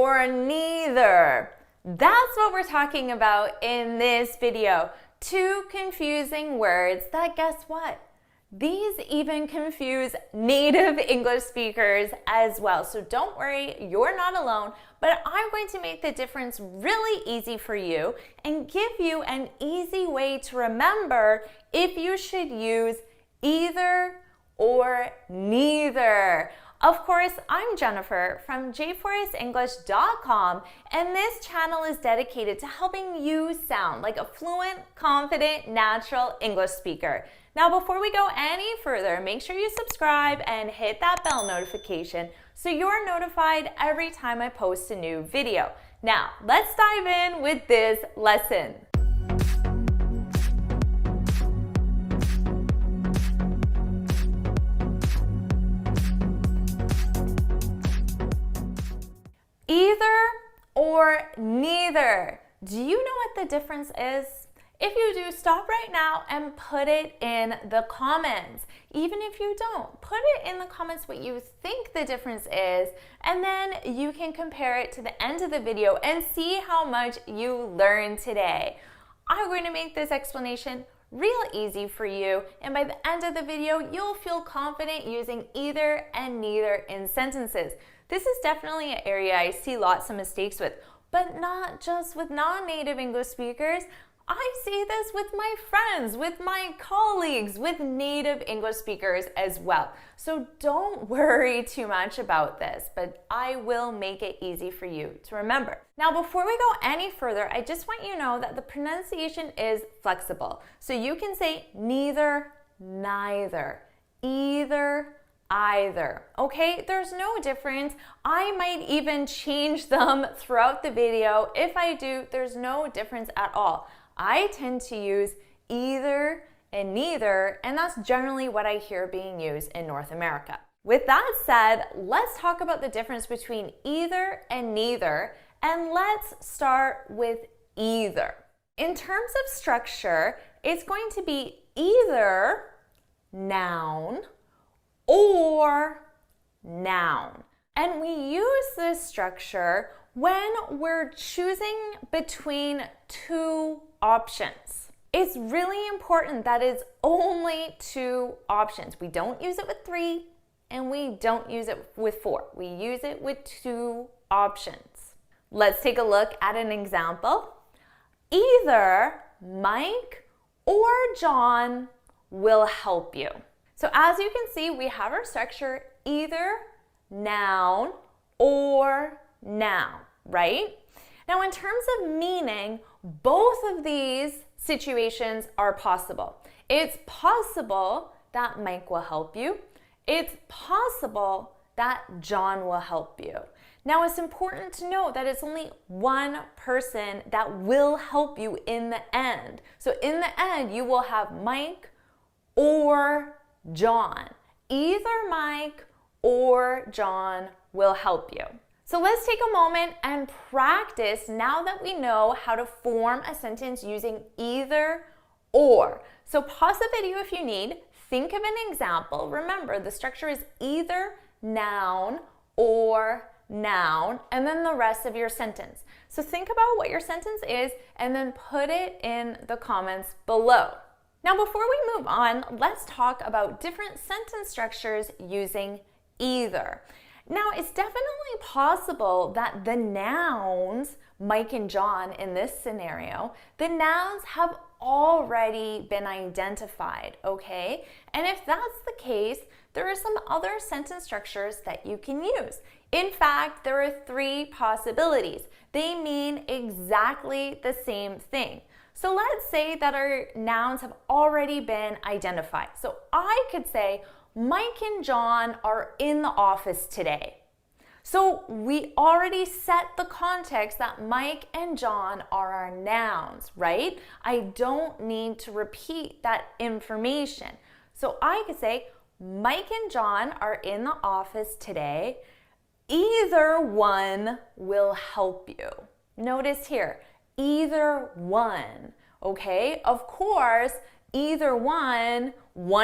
or neither. That's what we're talking about in this video. Two confusing words that, guess what? These even confuse native English speakers as well. So don't worry, you're not alone, but I'm going to make the difference really easy for you and give you an easy way to remember if you should use either or neither. Of course, I'm Jennifer from jforrestenglish.com, and this channel is dedicated to helping you sound like a fluent, confident, natural English speaker. Now, before we go any further, make sure you subscribe and hit that bell notification so you're notified every time I post a new video. Now, let's dive in with this lesson. Either or neither. Do you know what the difference is? If you do, stop right now and put it in the comments. Even if you don't, put it in the comments what you think the difference is, and then you can compare it to the end of the video and see how much you learned today. I'm going to make this explanation real easy for you, and by the end of the video, you'll feel confident using either and neither in sentences. This is definitely an area I see lots of mistakes with, but not just with non-native English speakers. I see this with my friends, with my colleagues, with native English speakers as well. So don't worry too much about this, but I will make it easy for you to remember. Now, before we go any further, I just want you to know that the pronunciation is flexible. So you can say neither, neither, either, either. Okay, there's no difference. I might even change them throughout the video. If I do, there's no difference at all. I tend to use either and neither, and that's generally what I hear being used in North America. With that said, let's talk about the difference between either and neither, and let's start with either. In terms of structure, it's going to be either noun or noun. And we use this structure when we're choosing between two options. It's really important that it's only two options. We don't use it with three, and we don't use it with four. We use it with two options. Let's take a look at an example. Either Mike or John will help you. So as you can see, we have our structure either noun or noun, right? Now, in terms of meaning, both of these situations are possible. It's possible that Mike will help you. It's possible that John will help you. Now, it's important to note that it's only one person that will help you in the end. So in the end, you will have Mike or John. Either Mike or John will help you. So let's take a moment and practice now that we know how to form a sentence using either or. So pause the video if you need. Think of an example. Remember, the structure is either noun or noun, and then the rest of your sentence. So think about what your sentence is and then put it in the comments below. Now, before we move on, let's talk about different sentence structures using either. Now, it's definitely possible that the nouns, Mike and John in this scenario, the nouns have already been identified, okay? And if that's the case, there are some other sentence structures that you can use. In fact, there are three possibilities. They mean exactly the same thing. So let's say that our nouns have already been identified. So I could say, Mike and John are in the office today. So we already set the context that Mike and John are our nouns, right? I don't need to repeat that information. So I could say, Mike and John are in the office today. Either one will help you. Notice here, either one, okay? Of course, either one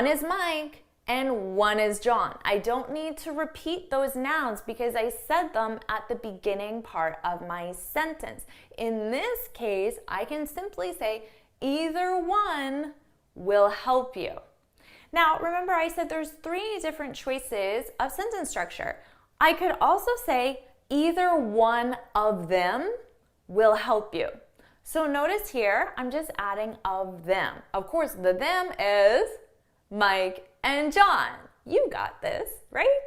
is Mike and one is John. I don't need to repeat those nouns because I said them at the beginning part of my sentence. In this case, I can simply say either one will help you. Now, remember I said there's 3 different choices of sentence structure. I could also say either one of them will help you. So notice here, I'm just adding of them. Of course, the them is Mike and John. You got this, right?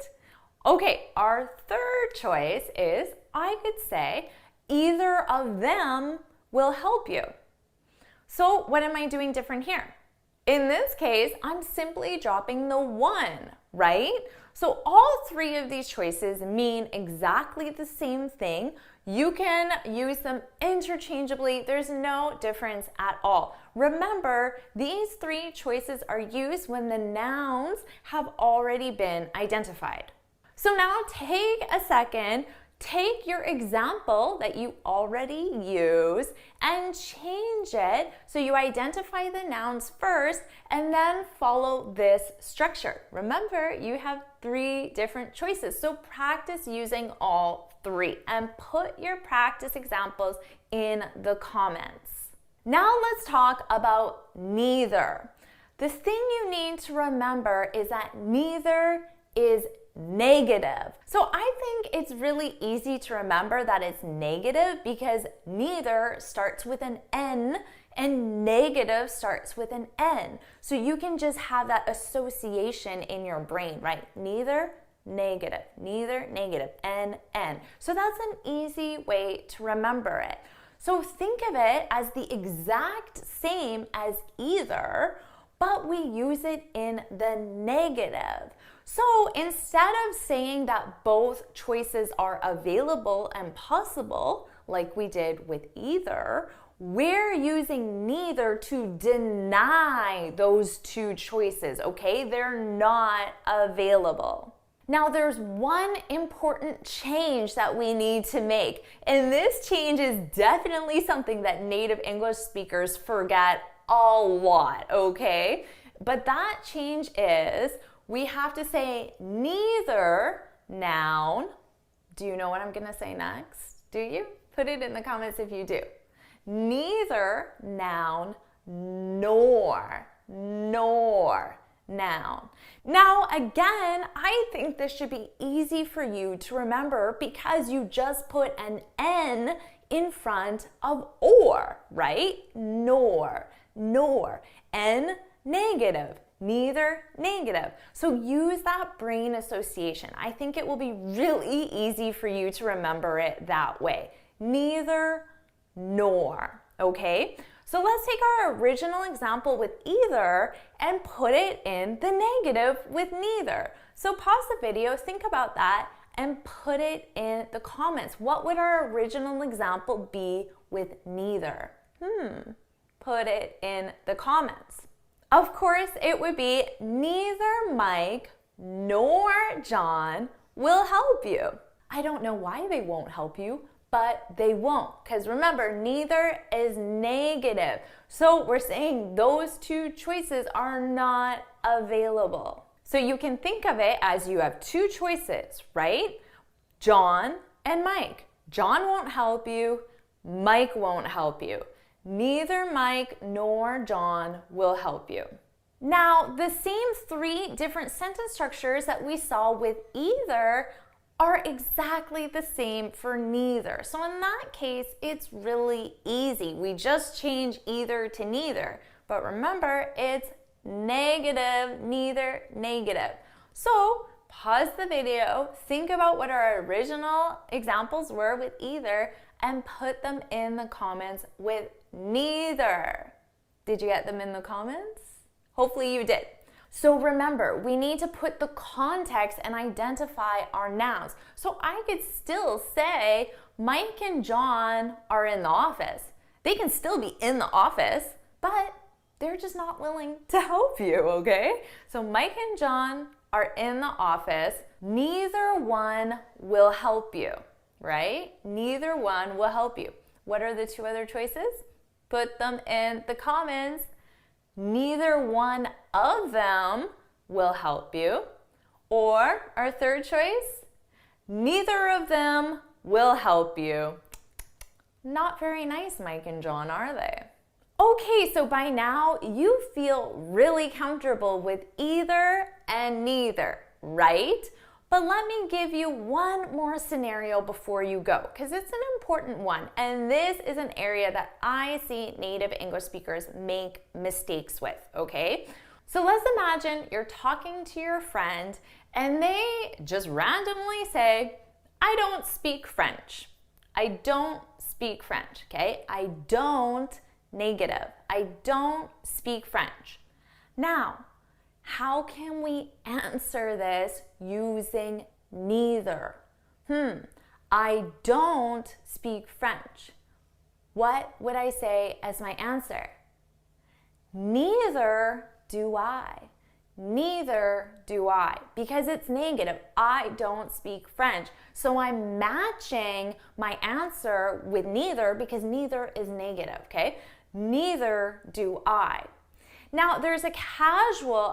Okay, our third choice is I could say either of them will help you. So what am I doing different here? In this case, I'm simply dropping the one, right? So all 3 of these choices mean exactly the same thing. You can use them interchangeably. There's no difference at all. Remember, these 3 choices are used when the nouns have already been identified. So now take a second, take your example that you already use and change it so you identify the nouns first and then follow this structure. Remember, you have 3 different choices, so practice using all 3 and put your practice examples in the comments. Now let's talk about neither. The thing you need to remember is that neither is negative. So I think it's really easy to remember that it's negative because neither starts with an N and negative starts with an N. So you can just have that association in your brain, right? Neither, negative, neither, negative, N, N. So that's an easy way to remember it. So think of it as the exact same as either, but we use it in the negative. So instead of saying that both choices are available and possible, like we did with either, we're using neither to deny those 2 choices, okay? They're not available. Now there's one important change that we need to make, and this change is definitely something that native English speakers forget a lot, okay? But that change is we have to say neither noun. Do you know what I'm going to say next? Do you? Put it in the comments if you do. Neither noun nor noun. Now, again, I think this should be easy for you to remember because you just put an N in front of or, right? Nor. N, negative. Neither, negative. So use that brain association. I think it will be really easy for you to remember it that way. Neither nor, okay? So let's take our original example with either and put it in the negative with neither. So pause the video, think about that, and put it in the comments. What would our original example be with neither? Put it in the comments. Of course, it would be neither Mike nor John will help you. I don't know why they won't help you, but they won't. Because remember, neither is negative. So we're saying those 2 choices are not available. So you can think of it as you have 2 choices, right? John and Mike. John won't help you. Mike won't help you. Neither Mike nor John will help you. Now, the same 3 different sentence structures that we saw with either are exactly the same for neither. So in that case, it's really easy. We just change either to neither. But remember, it's negative, neither, negative. So pause the video, think about what our original examples were with either, and put them in the comments with neither. Did you get them in the comments? Hopefully you did. So remember, we need to put the context and identify our nouns. So I could still say Mike and John are in the office. They can still be in the office, but they're just not willing to help you, okay? So Mike and John are in the office. Neither one will help you, right? Neither one will help you. What are the 2 other choices? Put them in the comments. Neither one of them will help you. Or our third choice, neither of them will help you. Not very nice, Mike and John, are they? Okay, so by now you feel really comfortable with either and neither, right? But let me give you one more scenario before you go, because it's an important one. And this is an area that I see native English speakers make mistakes with, okay? So let's imagine you're talking to your friend and they just randomly say, I don't speak French. I don't speak French, okay? I don't, negative. I don't speak French. Now, how can we answer this using neither? I don't speak French. What would I say as my answer? Neither do I. Neither do I, because it's negative. I don't speak French. So I'm matching my answer with neither because neither is negative, okay? Neither do I. Now, there's a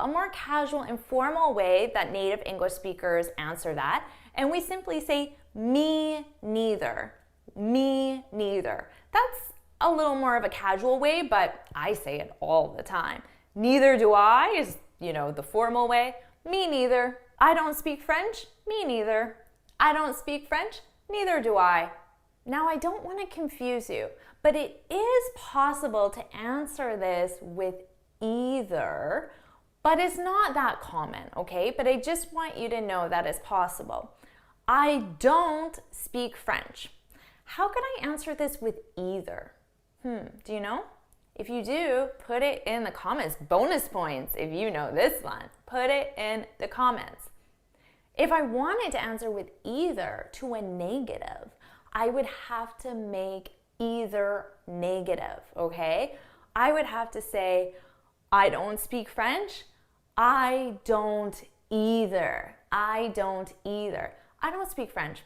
more casual, informal way that native English speakers answer that, and we simply say, me neither. Me neither. That's a little more of a casual way, but I say it all the time. Neither do I is, the formal way. Me neither. I don't speak French. Me neither. I don't speak French. Neither do I. Now, I don't want to confuse you, but it is possible to answer this with either, but it's not that common, okay? But I just want you to know that it's possible. I don't speak French. How can I answer this with either? Do you know? If you do, put it in the comments. Bonus points if you know this one. Put it in the comments. If I wanted to answer with either to a negative, I would have to make either negative, okay? I would have to say, I don't speak French. I don't either. I don't either. I don't speak French.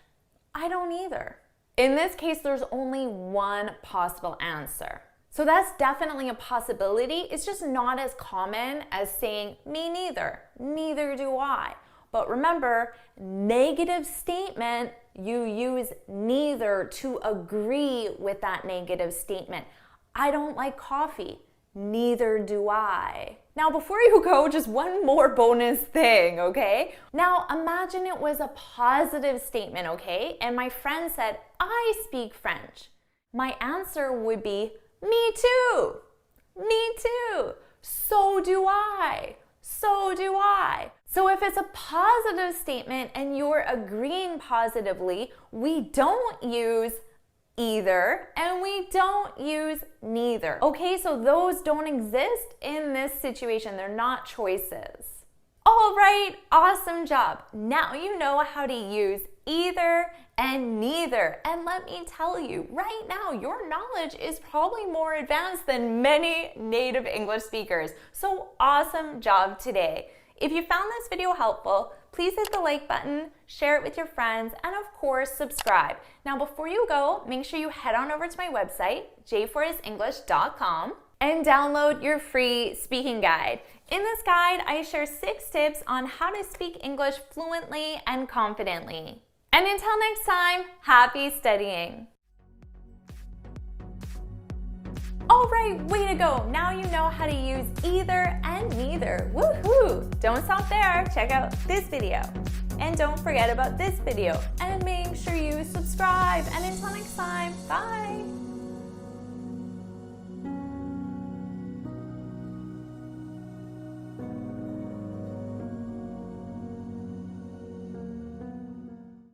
I don't either. In this case, there's only one possible answer. So that's definitely a possibility. It's just not as common as saying, me neither. Neither do I. But remember, negative statement, you use neither to agree with that negative statement. I don't like coffee. Neither do I. Now, before you go, just one more bonus thing, okay? Now, imagine it was a positive statement, okay? And my friend said, I speak French. My answer would be, me too. Me too. So do I. So do I. So if it's a positive statement and you're agreeing positively, we don't use either and we don't use neither. Okay, so those don't exist in this situation. They're not choices. All right, awesome job. Now you know how to use either and neither. And let me tell you, right now, your knowledge is probably more advanced than many native English speakers. So awesome job today. If you found this video helpful, please hit the like button, share it with your friends, and of course, subscribe. Now, before you go, make sure you head on over to my website, jfortisenglish.com, and download your free speaking guide. In this guide, I share 6 tips on how to speak English fluently and confidently. And until next time, happy studying. All right, way to go. Now you know how to use either and neither. Woohoo! Don't stop there. Check out this video. And don't forget about this video. And make sure you subscribe. And until next time, bye.